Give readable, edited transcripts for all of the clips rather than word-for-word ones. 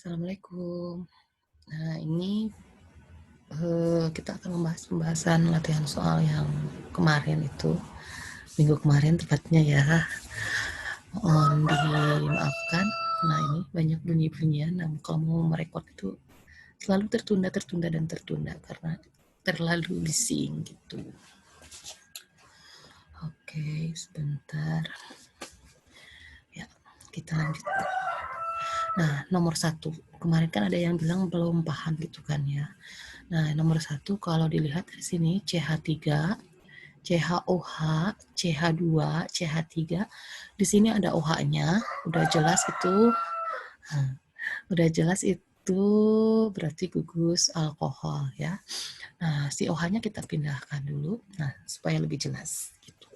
Assalamualaikum. Nah, ini kita akan membahas pembahasan latihan soal yang kemarin itu, minggu kemarin tepatnya ya. Mohon dimaafkan. Nah, ini banyak bunyi-bunyian. Nah, kalau mau merekod itu selalu tertunda dan tertunda karena terlalu bising gitu. Oke, sebentar. Ya, kita lanjutkan. Nah, nomor 1. Kemarin kan ada yang bilang belum paham gitu kan ya. Nah, nomor 1 kalau dilihat di sini CH3, CHOH, CH2, CH3. Di sini ada OH-nya, udah jelas itu. Udah jelas itu berarti gugus alkohol ya. Nah, si OH-nya kita pindahkan dulu. Nah, supaya lebih jelas gitu.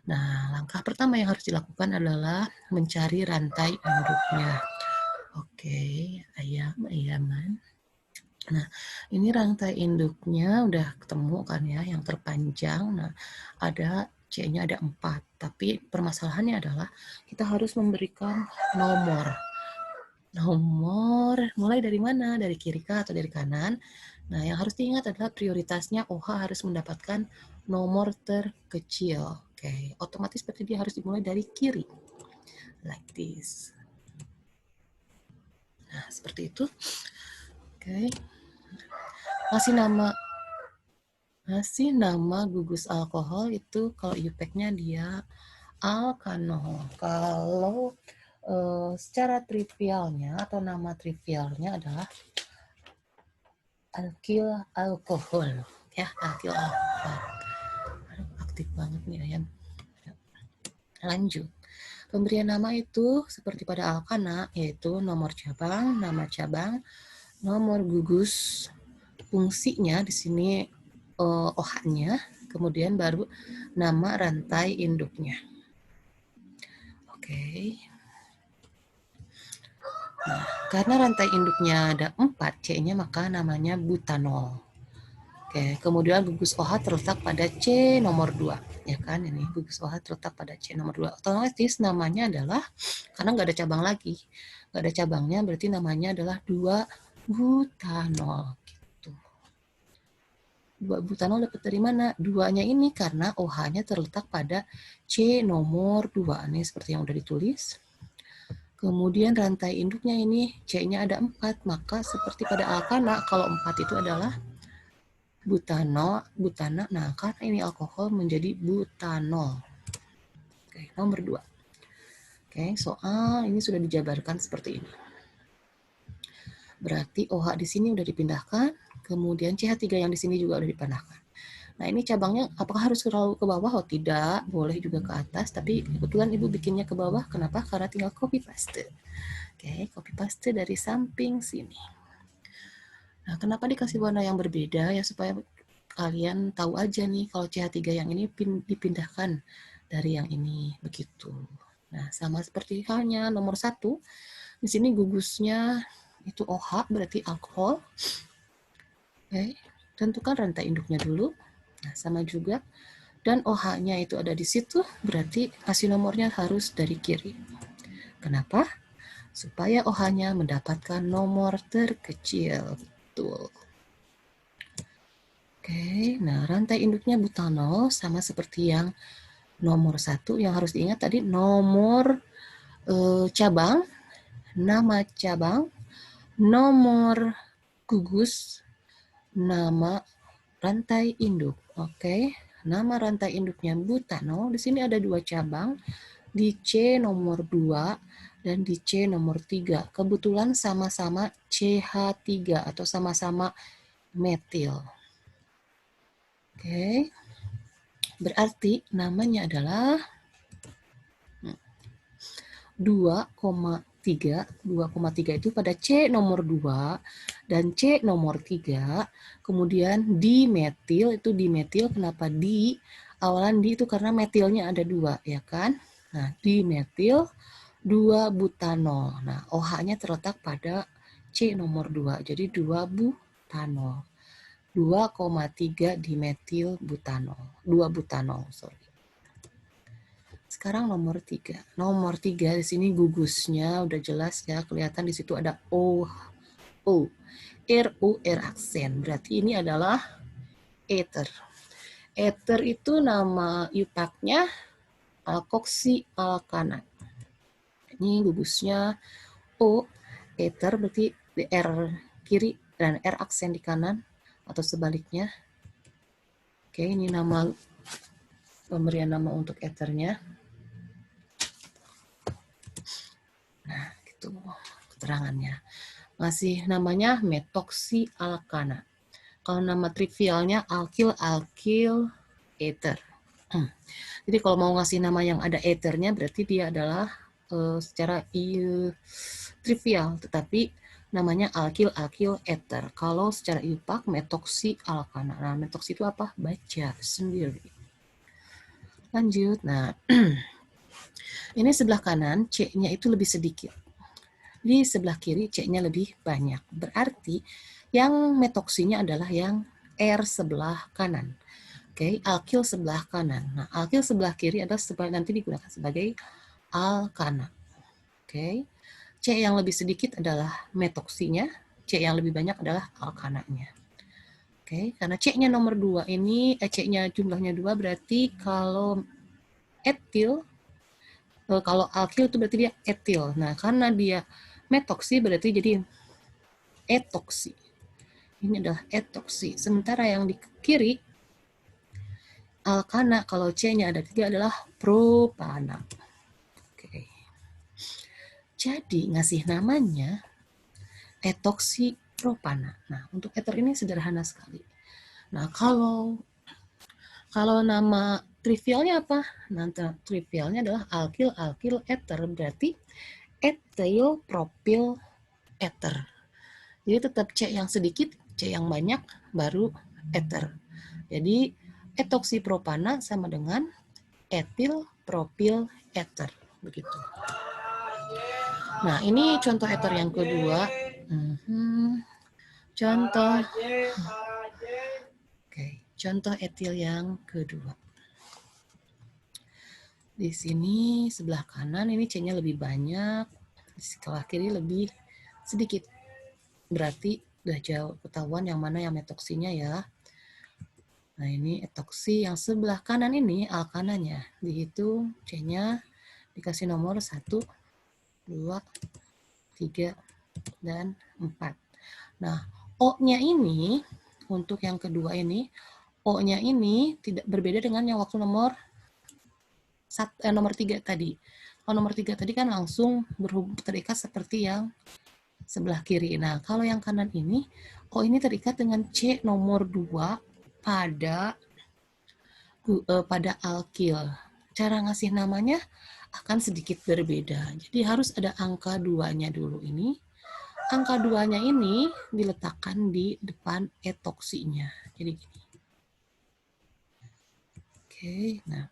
Nah, langkah pertama yang harus dilakukan adalah mencari rantai induknya. Oke, ayaman. Nah, ini rantai induknya udah ketemu kan ya, yang terpanjang. Nah, ada C-nya ada 4. Tapi permasalahannya adalah kita harus memberikan nomor. Nomor mulai dari mana? Dari kiri kah atau dari kanan? Nah, yang harus diingat adalah prioritasnya OH harus mendapatkan nomor terkecil. Oke, otomatis berarti dia harus dimulai dari kiri. Like this. Nah, seperti itu. Oke. Masih nama gugus alkohol itu kalau IUPAC-nya dia alkanol. Kalau secara trivialnya atau nama trivialnya adalah alkil alkohol. Ya, alkil alkohol. Aduh, aktif banget nih ayam. Lanjut. Pemberian nama itu seperti pada alkana, yaitu nomor cabang, nama cabang, nomor gugus, fungsinya di sini OH-nya, kemudian baru nama rantai induknya. Oke. Nah, karena rantai induknya ada 4, C-nya maka namanya butanol. Oke, kemudian gugus OH terletak pada C nomor 2. Ya kan, ini gugus OH terletak pada C nomor 2. Otomatis namanya adalah, karena nggak ada cabang lagi, nggak ada cabangnya, berarti namanya adalah 2-butanol. 2-butanol dapat dari mana? 2-nya ini karena OH-nya terletak pada C nomor 2. Ini seperti yang udah ditulis. Kemudian rantai induknya ini C-nya ada 4. Maka seperti pada alkana, kalau 4 itu adalah butana. Nah, karena ini alkohol menjadi butanol. Oke, nomor 2. Oke, soal ini sudah dijabarkan seperti ini. Berarti OH di sini udah dipindahkan, kemudian CH3 yang di sini juga udah dipindahkan. Nah, ini cabangnya apakah harus selalu ke bawah? Oh, tidak. Boleh juga ke atas, tapi kebetulan Ibu bikinnya ke bawah. Kenapa? Karena tinggal copy paste. Oke, copy paste dari samping sini. Nah, kenapa dikasih warna yang berbeda? Ya, supaya kalian tahu aja nih kalau CH3 yang ini dipindahkan dari yang ini. Begitu. Nah, sama seperti halnya nomor 1. Di sini gugusnya itu OH, berarti alkohol. Oke, tentukan rantai induknya dulu. Nah, sama juga. Dan OH-nya itu ada di situ, berarti kasih nomornya harus dari kiri. Kenapa? Supaya OH-nya mendapatkan nomor terkecil. Betul. Oke, nah rantai induknya butanol sama seperti yang nomor 1. Yang harus diingat tadi nomor cabang, nama cabang, nomor gugus, nama rantai induk. Oke, nama rantai induknya butanol. Di sini ada 2 cabang, di C nomor 2 dan di C nomor 3. Kebetulan sama-sama CH3 atau sama-sama metil. Oke, berarti namanya adalah 2,3. 2,3 itu pada C nomor 2 dan C nomor 3. Kemudian dimetil, itu dimetil. Kenapa di? Awalan di itu karena metilnya ada 2, ya kan? Nah, dimetil 2-butanol. Nah, OH-nya terletak pada C nomor 2. Jadi 2-butanol. 2,3 dimetil butanol. 2-butanol, sorry. Sekarang nomor 3. Nomor 3 di sini gugusnya udah jelas ya, kelihatan di situ ada O. O. R aksen. Berarti ini adalah ether. Ether itu nama IUPAC-nya alkoksi alkana. Ini gugusnya O. Ether berarti R kiri dan R aksen di kanan atau sebaliknya. Oke, ini nama pemberian nama untuk ethernya. Nah, itu keterangannya. Masih namanya metoksi alkana. Kalau nama trivialnya alkil ether. Jadi kalau mau ngasih nama yang ada ethernya berarti dia adalah secara trivial, tetapi namanya alkil ether. Kalau secara IUPAC metoksi alkana. Nah, metoksi itu apa? Baca sendiri. Lanjut. Nah, ini sebelah kanan C-nya itu lebih sedikit. Di sebelah kiri C-nya lebih banyak. Berarti yang metoksinya adalah yang R sebelah kanan. Oke, alkil sebelah kanan. Nah, alkil sebelah kiri adalah nanti digunakan sebagai alkana. Oke, C yang lebih sedikit adalah metoksinya, C yang lebih banyak adalah alkananya. Oke, karena C-nya nomor 2 ini, C-nya jumlahnya 2 berarti kalau etil, kalau alkil itu berarti dia etil. Nah, karena dia metoksi berarti jadi etoksi. Ini adalah etoksi. Sementara yang di kiri, alkana, kalau C-nya ada 3 adalah propana. Oke. Jadi ngasih namanya etoksi propana. Nah, untuk ether ini sederhana sekali. Nah, kalau nama trivialnya apa? Nah, trivialnya adalah alkil ether, berarti ethyl propyl ether. Jadi tetap C yang sedikit, C yang banyak, baru ether. Jadi etoksi propana sama dengan etil propyl ether, begitu. Nah, ini contoh ether yang kedua. Contoh etil yang kedua. Di sini sebelah kanan ini C-nya lebih banyak, di sebelah kiri lebih sedikit. Berarti udah jauh ketahuan yang mana yang metoksinya ya. Nah, ini etoksi yang sebelah kanan ini alkananya. Dihitung C-nya dikasih nomor 1, 2, 3, dan 4. Nah, O-nya ini untuk yang kedua ini, O-nya ini tidak berbeda dengan yang waktu nomor 3 tadi. Kalau nomor 3 tadi kan langsung terikat seperti yang sebelah kiri. Nah, kalau yang kanan ini, O ini terikat dengan C nomor 2 pada alkil. Cara ngasih namanya akan sedikit berbeda. Jadi harus ada angka 2-nya dulu ini. Angka 2-nya ini diletakkan di depan etoksinya. Jadi gini. Oke, nah.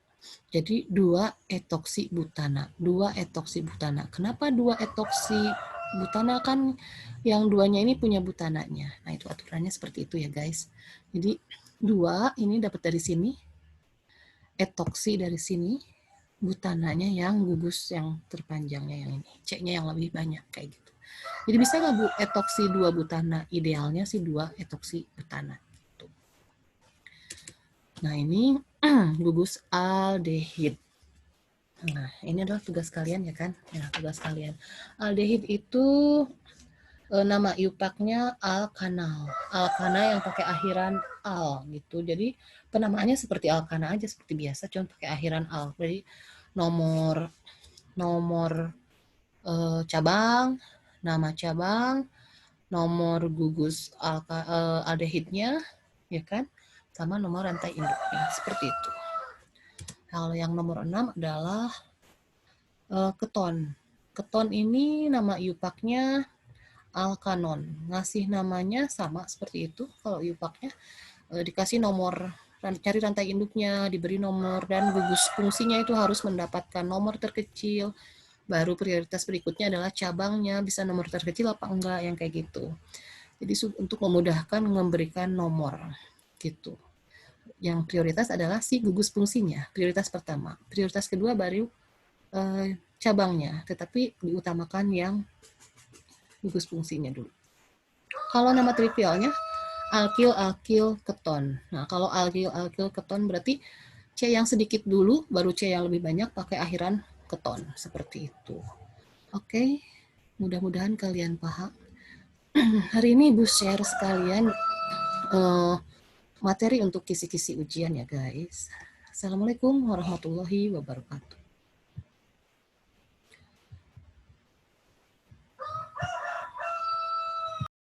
Jadi 2 etoksi butana. Kenapa 2 etoksi butana? Kan yang 2-nya ini punya butananya. Nah, itu aturannya seperti itu ya, guys. Jadi 2 ini dapat dari sini. Etoksi dari sini. Butananya yang gugus yang terpanjangnya yang ini. C-nya yang lebih banyak kayak gitu. Jadi bisa nggak Bu etoksi 2 butana? Idealnya sih 2 etoksi butana. Nah, ini gugus aldehid. Nah, ini adalah tugas kalian ya kan? Ya, tugas kalian. Aldehid itu nama IUPAC-nya alkanal. Alkana yang pakai akhiran al gitu. Jadi penamaannya seperti alkana aja seperti biasa, cuma pakai akhiran al. Jadi nomor cabang, nama cabang, nomor gugus aldehidnya, ya kan? Sama nomor rantai induknya, seperti itu. Kalau yang nomor 6 adalah keton. Keton ini nama IUPAC-nya alkanon. Ngasih namanya sama seperti itu. Kalau IUPAC-nya dikasih nomor, cari rantai induknya, diberi nomor, dan gugus fungsinya itu harus mendapatkan nomor terkecil. Baru prioritas berikutnya adalah cabangnya, bisa nomor terkecil apa enggak, yang kayak gitu. Jadi untuk memudahkan memberikan nomor gitu. Yang prioritas adalah si gugus fungsinya, prioritas pertama. Prioritas kedua baru cabangnya, tetapi diutamakan yang gugus fungsinya dulu. Kalau nama trivialnya alkil keton. Nah, kalau alkil keton berarti C yang sedikit dulu, baru C yang lebih banyak pakai akhiran keton, seperti itu. Oke, mudah-mudahan kalian paham. Hari ini Ibu share sekalian materi untuk kisi-kisi ujian ya guys. Assalamualaikum warahmatullahi wabarakatuh.